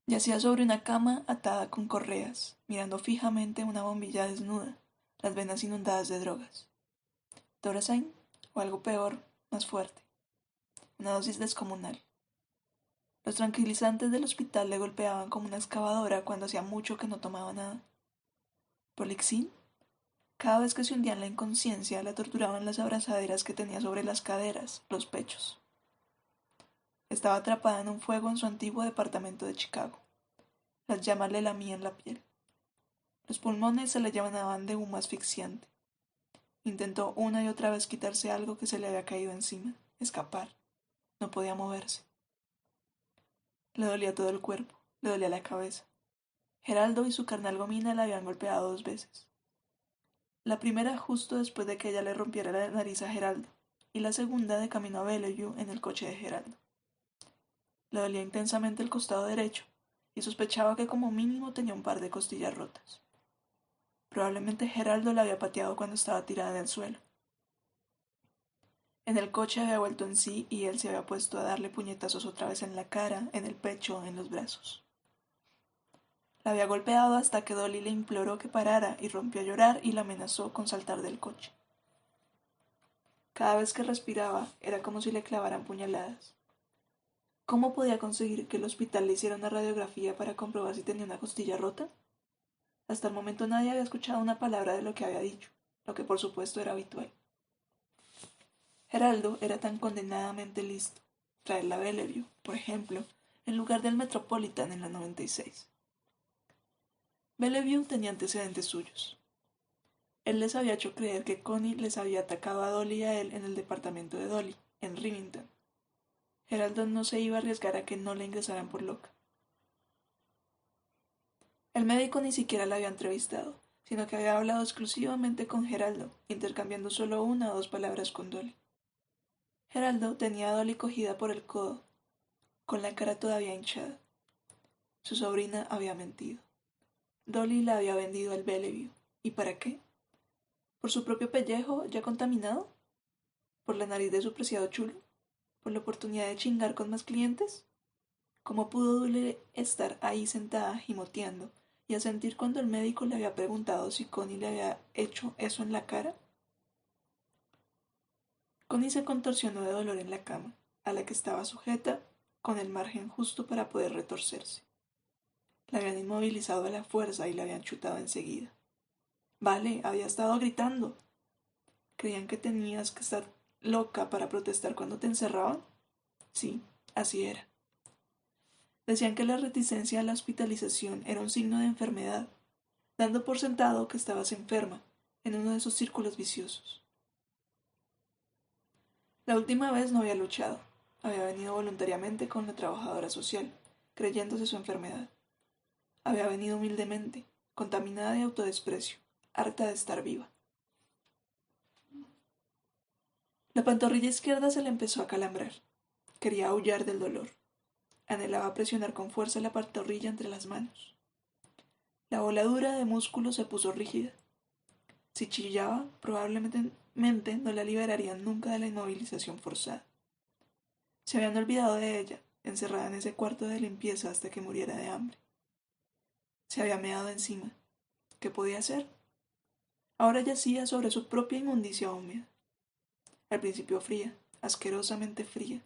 Yacía sobre una cama atada con correas, mirando fijamente una bombilla desnuda, las venas inundadas de drogas. Thorazine, o algo peor, más fuerte. Una dosis descomunal. Los tranquilizantes del hospital le golpeaban como una excavadora cuando hacía mucho que no tomaba nada. Polixin, cada vez que se hundía en la inconsciencia, la torturaban las abrazaderas que tenía sobre las caderas, los pechos. Estaba atrapada en un fuego en su antiguo departamento de Chicago. Las llamas le lamían la piel. Los pulmones se le llenaban de humo asfixiante. Intentó una y otra vez quitarse algo que se le había caído encima, escapar. No podía moverse. Le dolía todo el cuerpo, le dolía la cabeza. Geraldo y su carnal Gomina la habían golpeado 2 veces. La primera justo después de que ella le rompiera la nariz a Geraldo, y la segunda de camino a Bellevue en el coche de Geraldo. Le dolía intensamente el costado derecho, y sospechaba que como mínimo tenía un par de costillas rotas. Probablemente Geraldo la había pateado cuando estaba tirada en el suelo. En el coche había vuelto en sí y él se había puesto a darle puñetazos otra vez en la cara, en el pecho, en los brazos. La había golpeado hasta que Dolly le imploró que parara y rompió a llorar y la amenazó con saltar del coche. Cada vez que respiraba era como si le clavaran puñaladas. ¿Cómo podía conseguir que el hospital le hiciera una radiografía para comprobar si tenía una costilla rota? Hasta el momento nadie había escuchado una palabra de lo que había dicho, lo que por supuesto era habitual. Geraldo era tan condenadamente listo. Traerla a Bellevue, por ejemplo, en lugar del Metropolitan en la 96. Bellevue tenía antecedentes suyos. Él les había hecho creer que Connie les había atacado a Dolly y a él en el departamento de Dolly, en Rivington. Geraldo no se iba a arriesgar a que no la ingresaran por loca. El médico ni siquiera la había entrevistado, sino que había hablado exclusivamente con Geraldo, intercambiando solo una o dos palabras con Dolly. Geraldo tenía a Dolly cogida por el codo, con la cara todavía hinchada. Su sobrina había mentido. Dolly la había vendido al Bellevue. ¿Y para qué? ¿Por su propio pellejo ya contaminado? ¿Por la nariz de su preciado chulo? ¿Por la oportunidad de chingar con más clientes? ¿Cómo pudo Dolly estar ahí sentada gimoteando y a sentir cuando el médico le había preguntado si Connie le había hecho eso en la cara? Connie se contorsionó de dolor en la cama, a la que estaba sujeta con el margen justo para poder retorcerse. La habían inmovilizado a la fuerza y la habían chutado enseguida. Vale, había estado gritando. ¿Creían que tenías que estar loca para protestar cuando te encerraban? Sí, así era. Decían que la reticencia a la hospitalización era un signo de enfermedad, dando por sentado que estabas enferma, en uno de esos círculos viciosos. La última vez no había luchado. Había venido voluntariamente con la trabajadora social, creyéndose su enfermedad. Había venido humildemente, contaminada de autodesprecio, harta de estar viva. La pantorrilla izquierda se le empezó a calambrar. Quería aullar del dolor. Anhelaba presionar con fuerza la pantorrilla entre las manos. La voladura de músculo se puso rígida. Si chillaba, probablemente no la liberarían nunca de la inmovilización forzada. Se habían olvidado de ella, encerrada en ese cuarto de limpieza hasta que muriera de hambre. Se había meado encima. ¿Qué podía hacer? Ahora yacía sobre su propia inmundicia húmeda. Al principio fría, asquerosamente fría,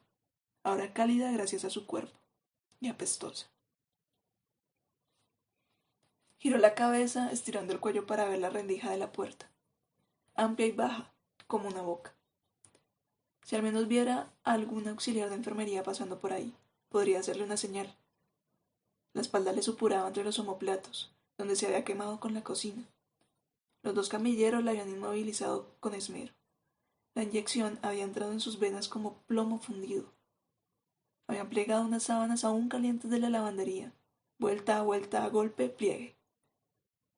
ahora cálida gracias a su cuerpo, y apestosa. Giró la cabeza, estirando el cuello para ver la rendija de la puerta, amplia y baja, como una boca. Si al menos viera a algún auxiliar de enfermería pasando por ahí, podría hacerle una señal. La espalda le supuraba entre los omoplatos, donde se había quemado con la cocina. Los dos camilleros la habían inmovilizado con esmero. La inyección había entrado en sus venas como plomo fundido. Habían plegado unas sábanas aún calientes de la lavandería. Vuelta a vuelta, a golpe, pliegue.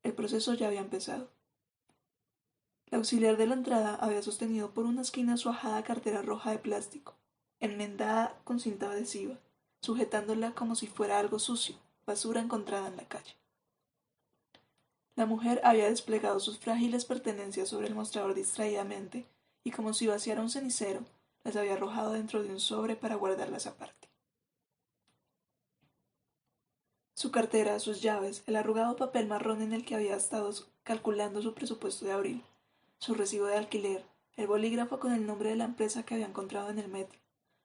El proceso ya había empezado. La auxiliar de la entrada había sostenido por una esquina su ajada cartera roja de plástico, enmendada con cinta adhesiva, sujetándola como si fuera algo sucio, basura encontrada en la calle. La mujer había desplegado sus frágiles pertenencias sobre el mostrador distraídamente y como si vaciara un cenicero, las había arrojado dentro de un sobre para guardarlas aparte. Su cartera, sus llaves, el arrugado papel marrón en el que había estado calculando su presupuesto de abril, su recibo de alquiler, el bolígrafo con el nombre de la empresa que había encontrado en el metro,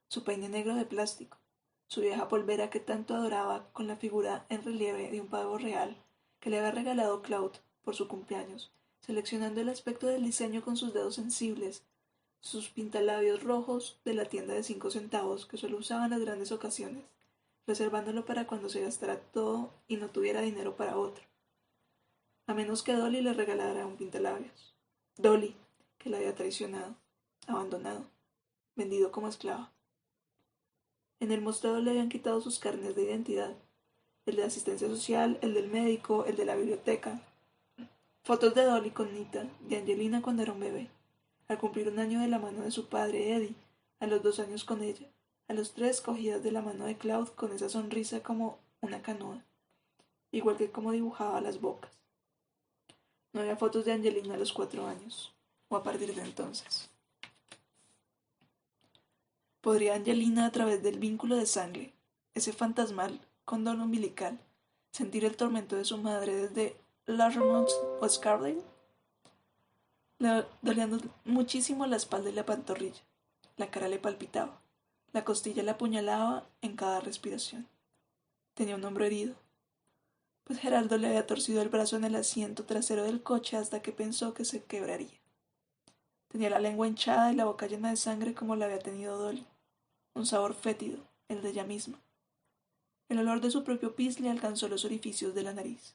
su peine negro de plástico, su vieja polvera que tanto adoraba con la figura en relieve de un pavo real que le había regalado Claude por su cumpleaños, seleccionando el aspecto del diseño con sus dedos sensibles, sus pintalabios rojos de la tienda de 5 centavos que solo usaba en las grandes ocasiones, reservándolo para cuando se gastara todo y no tuviera dinero para otro, a menos que Dolly le regalara un pintalabios. Dolly, que la había traicionado, abandonado, vendido como esclava. En el mostrador le habían quitado sus carnes de identidad, el de asistencia social, el del médico, el de la biblioteca. Fotos de Dolly con Nita, de Angelina cuando era un bebé, al cumplir 1 año de la mano de su padre Eddie, a los 2 años con ella, a los 3 cogidas de la mano de Claude con esa sonrisa como una canoa, igual que como dibujaba las bocas. No había fotos de Angelina a los 4 años, o a partir de entonces. ¿Podría Angelina, a través del vínculo de sangre, ese fantasmal cordón umbilical, sentir el tormento de su madre desde Larmont o Scardale? Le dolían muchísimo la espalda y la pantorrilla. La cara le palpitaba. La costilla le apuñalaba en cada respiración. Tenía un hombro herido, pues Geraldo le había torcido el brazo en el asiento trasero del coche hasta que pensó que se quebraría. Tenía la lengua hinchada y la boca llena de sangre como la había tenido Dolly. Un sabor fétido, el de ella misma. El olor de su propio pis le alcanzó los orificios de la nariz.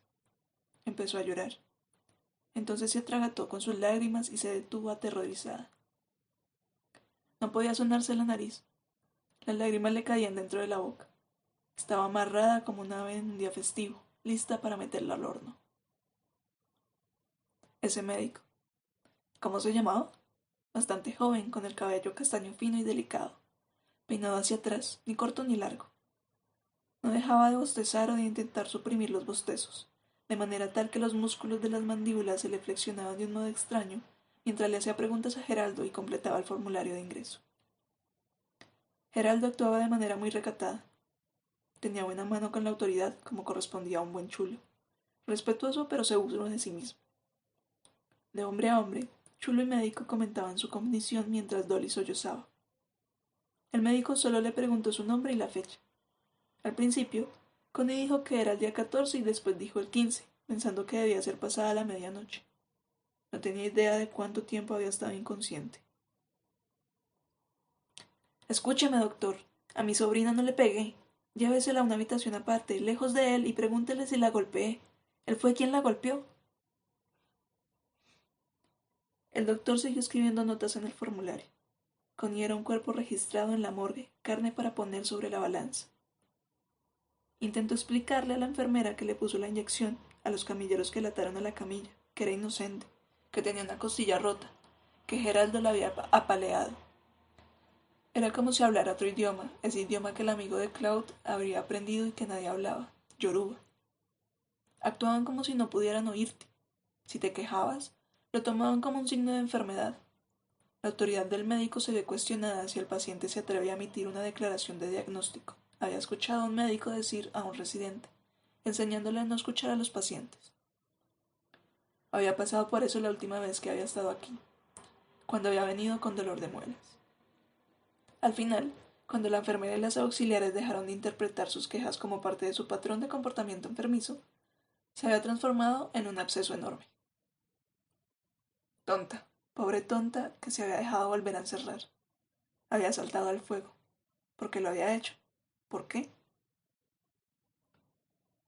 Empezó a llorar. Entonces se atragató con sus lágrimas y se detuvo aterrorizada. No podía sonarse la nariz. Las lágrimas le caían dentro de la boca. Estaba amarrada como un ave en un día festivo, lista para meterla al horno. Ese médico. ¿Cómo se llamaba? Bastante joven, con el cabello castaño fino y delicado, peinado hacia atrás, ni corto ni largo. No dejaba de bostezar o de intentar suprimir los bostezos, de manera tal que los músculos de las mandíbulas se le flexionaban de un modo extraño mientras le hacía preguntas a Geraldo y completaba el formulario de ingreso. Geraldo actuaba de manera muy recatada. Tenía buena mano con la autoridad, como correspondía a un buen chulo. Respetuoso, pero seguro de sí mismo. De hombre a hombre, chulo y médico comentaban su condición mientras Dolly sollozaba. El médico solo le preguntó su nombre y la fecha. Al principio, Connie dijo que era el día 14 y después dijo el 15, pensando que debía ser pasada la medianoche. No tenía idea de cuánto tiempo había estado inconsciente. Escúcheme, doctor. A mi sobrina no le pegué. Llévesela a una habitación aparte, lejos de él, y pregúntele si la golpeé. Él fue quien la golpeó. El doctor siguió escribiendo notas en el formulario. Connie era un cuerpo registrado en la morgue, carne para poner sobre la balanza. Intentó explicarle a la enfermera que le puso la inyección, a los camilleros que la ataron a la camilla, que era inocente, que tenía una costilla rota, que Geraldo la había apaleado. Era como si hablara otro idioma, ese idioma que el amigo de Claude habría aprendido y que nadie hablaba, yoruba. Actuaban como si no pudieran oírte. Si te quejabas, lo tomaban como un signo de enfermedad. La autoridad del médico se ve cuestionada si el paciente se atreve a emitir una declaración de diagnóstico. Había escuchado a un médico decir a un residente, enseñándole a no escuchar a los pacientes. Había pasado por eso la última vez que había estado aquí, cuando había venido con dolor de muelas. Al final, cuando la enfermera y las auxiliares dejaron de interpretar sus quejas como parte de su patrón de comportamiento enfermizo, se había transformado en un absceso enorme. Tonta, pobre tonta que se había dejado volver a encerrar. Había saltado al fuego. ¿Por qué lo había hecho? ¿Por qué?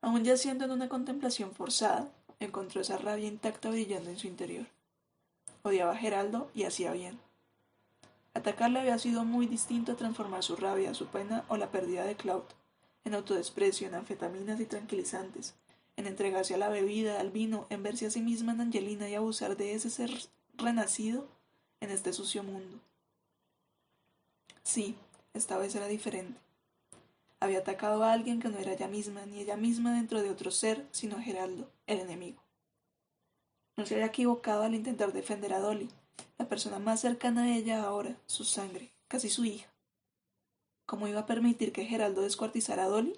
Aún yaciendo en una contemplación forzada, encontró esa rabia intacta brillando en su interior. Odiaba a Geraldo y hacía bien. Atacarle había sido muy distinto a transformar su rabia, su pena o la pérdida de Claude en autodesprecio, en anfetaminas y tranquilizantes, en entregarse a la bebida, al vino, en verse a sí misma en Angelina y abusar de ese ser renacido en este sucio mundo. Sí, esta vez era diferente. Había atacado a alguien que no era ella misma, ni ella misma dentro de otro ser, sino Geraldo, el enemigo. No se había equivocado al intentar defender a Dolly, la persona más cercana a ella ahora, su sangre, casi su hija. ¿Cómo iba a permitir que Geraldo descuartizara a Dolly?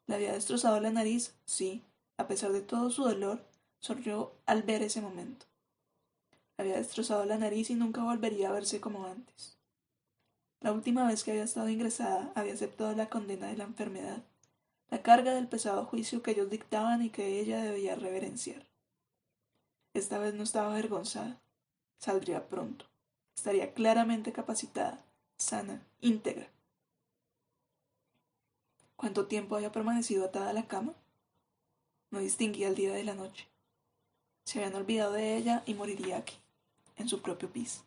Le había destrozado la nariz, sí. A pesar de todo su dolor, sonrió al ver ese momento. Le había destrozado la nariz y nunca volvería a verse como antes. La última vez que había estado ingresada había aceptado la condena de la enfermedad, la carga del pesado juicio que ellos dictaban y que ella debía reverenciar. Esta vez no estaba avergonzada. Saldría pronto. Estaría claramente capacitada, sana, íntegra. ¿Cuánto tiempo había permanecido atada a la cama? No distinguía el día de la noche. Se habían olvidado de ella y moriría aquí, en su propio pis.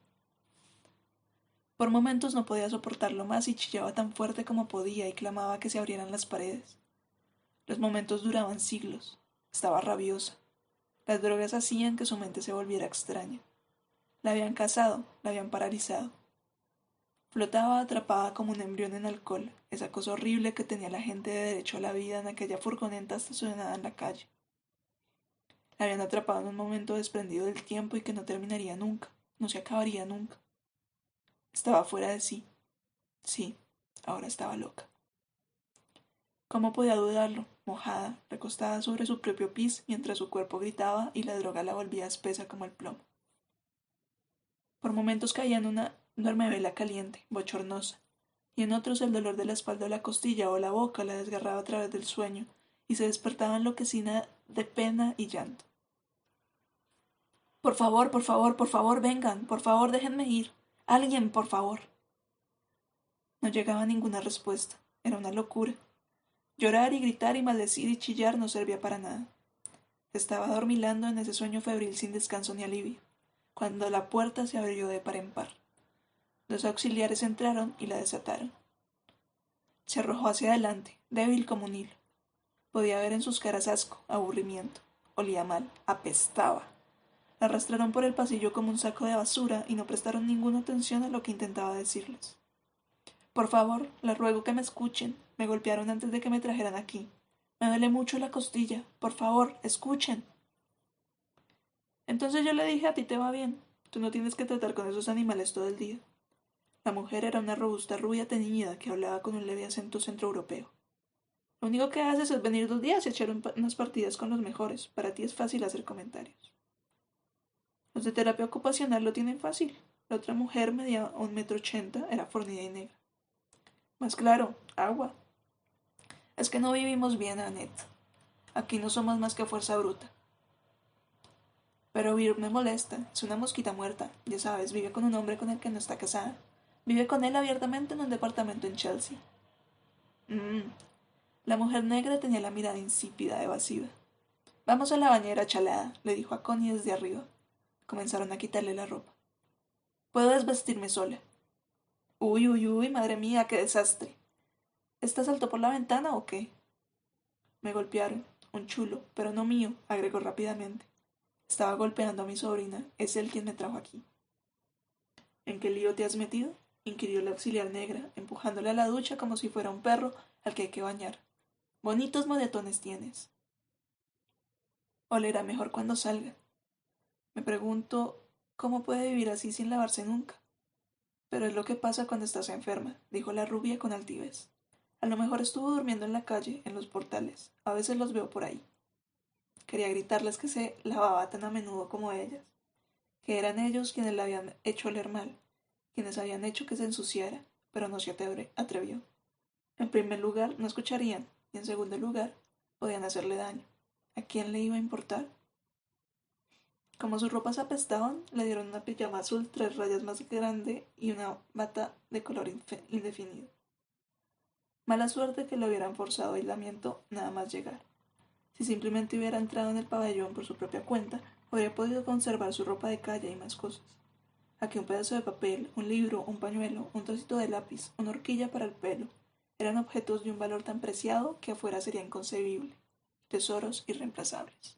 Por momentos no podía soportarlo más y chillaba tan fuerte como podía y clamaba que se abrieran las paredes. Los momentos duraban siglos. Estaba rabiosa. Las drogas hacían que su mente se volviera extraña. La habían cazado, la habían paralizado. Flotaba atrapada como un embrión en alcohol, esa cosa horrible que tenía la gente de derecho a la vida en aquella furgoneta estacionada en la calle. La habían atrapado en un momento desprendido del tiempo y que no terminaría nunca, no se acabaría nunca. Estaba fuera de sí. Sí, ahora estaba loca. ¿Cómo podía dudarlo? Mojada, recostada sobre su propio pis mientras su cuerpo gritaba y la droga la volvía espesa como el plomo. Por momentos caía en una duermevela caliente, bochornosa, y en otros el dolor de la espalda o la costilla o la boca la desgarraba a través del sueño y se despertaba enloquecida de pena y llanto. Por favor, por favor, por favor, vengan, por favor, déjenme ir. Alguien, por favor. No llegaba ninguna respuesta. Era una locura. Llorar y gritar y maldecir y chillar no servía para nada. Estaba dormilando en ese sueño febril sin descanso ni alivio, cuando la puerta se abrió de par en par. Dos auxiliares entraron y la desataron. Se arrojó hacia adelante, débil como un hilo. Podía ver en sus caras asco, aburrimiento. Olía mal, apestaba. La arrastraron por el pasillo como un saco de basura y no prestaron ninguna atención a lo que intentaba decirles. Por favor, les ruego que me escuchen. Me golpearon antes de que me trajeran aquí. Me duele mucho la costilla. Por favor, escuchen. Entonces yo le dije, a ti te va bien. Tú no tienes que tratar con esos animales todo el día. La mujer era una robusta rubia teñida que hablaba con un leve acento centroeuropeo. Lo único que haces es venir 2 días y echar unas partidas con los mejores. Para ti es fácil hacer comentarios. Los de terapia ocupacional lo tienen fácil. La otra mujer medía 1,80 m, era fornida y negra. Más claro, agua. Es que no vivimos bien, Annette. Aquí no somos más que fuerza bruta. Pero Virg me molesta. Es una mosquita muerta. Ya sabes, vive con un hombre con el que no está casada. Vive con él abiertamente en un departamento en Chelsea. La mujer negra tenía la mirada insípida, evasiva. Vamos a la bañera, chalada, le dijo a Connie desde arriba. Comenzaron a quitarle la ropa. Puedo desvestirme sola. Uy, uy, uy, madre mía, qué desastre. ¿Esta saltó por la ventana o qué? Me golpearon. Un chulo, pero no mío, agregó rápidamente. Estaba golpeando a mi sobrina. Es él quien me trajo aquí. ¿En qué lío te has metido? Inquirió la auxiliar negra, empujándole a la ducha como si fuera un perro al que hay que bañar. Bonitos moretones tienes. Olerá mejor cuando salga. Me pregunto cómo puede vivir así sin lavarse nunca. Pero es lo que pasa cuando estás enferma, dijo la rubia con altivez. A lo mejor estuvo durmiendo en la calle, en los portales. A veces los veo por ahí. Quería gritarles que se lavaba tan a menudo como ellas, que eran ellos quienes la habían hecho oler mal, quienes habían hecho que se ensuciara, pero no se atrevió. En primer lugar, no escucharían, y en segundo lugar, podían hacerle daño. ¿A quién le iba a importar? Como sus ropas apestaban, le dieron una pijama azul 3 rayas más grande y una bata de color indefinido. Mala suerte que lo hubieran forzado a aislamiento nada más llegar. Si simplemente hubiera entrado en el pabellón por su propia cuenta, habría podido conservar su ropa de calle y más cosas. Aquí un pedazo de papel, un libro, un pañuelo, un trocito de lápiz, una horquilla para el pelo. Eran objetos de un valor tan preciado que afuera sería inconcebible. Tesoros irreemplazables.